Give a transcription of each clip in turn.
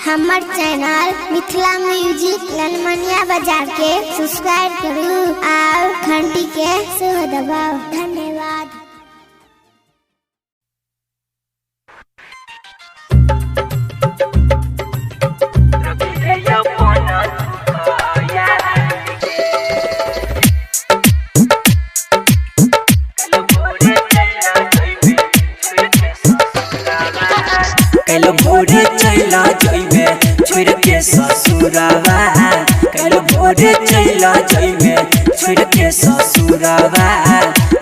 हमर channel Mithila music ललमनिया बाजार के सब्सक्राइब करू और घंटी के सेहो दबाओ। धन्यवाद। कल भोरे चला जइबे छोड़ के ससुरावा, कल भोरे चला जइबे छोड़ के ससुरावा।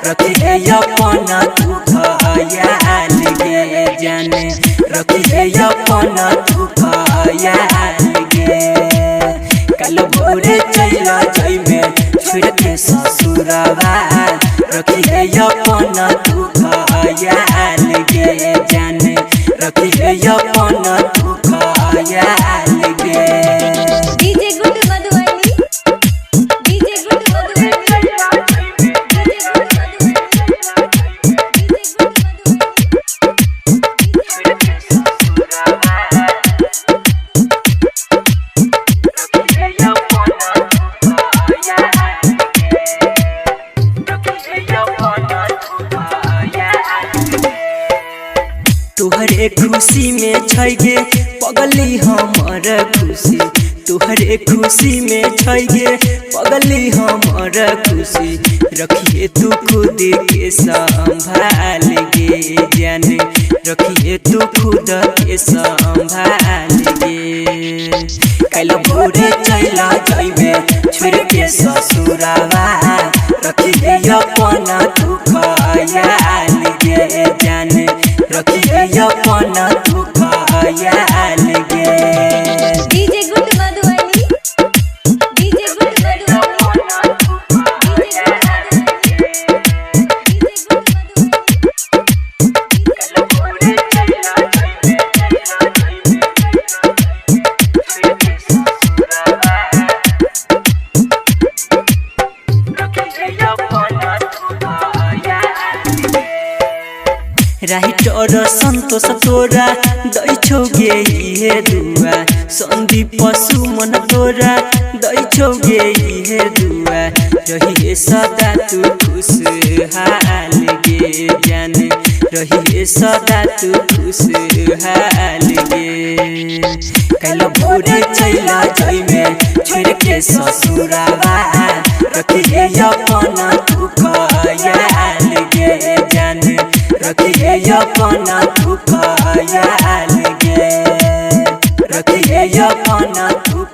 रखी है अपना तू खयाल गे जाने, रखी है अपना तू खयाल गे। कल भोरे चला जइबे छोड़ के ससुरावा, रखी है अपना तू खयाल गे जाने, रखी है अपना तू खयाल गे। DJ good Madhubani, DJ good Madhubani, तोहरे खुशी में छै गे पगली हमर खुशी, तोहरे खुशी में छै गे पगली हमर खुशी। रखिए तू खुद के संभाल गे जाने, रखिए तू खुद के संभाल गे। कल भोरे चला जइबे छोड़ के ससुरावा, रखिए अपना तू खयाल गे जाने, रखिए अपना तू खयाल गे। DJ good Madhubani, DJ good Madhubani, DJ good writer Santosh तोरा दै छौ गे इहे दुआ, संदीप सुमन तोरा दै छौ गे इहे दुआ। रहिए सदा तू खुशहाल गे जाने, रहिए सदा तू खुशहाल गे। कल भोरे चला जइबे छोड़ के ससुरावा, रखिए अपना तू खयाल गे जाने, रखिए अपना तू खयाल गे, रखिए अपना तू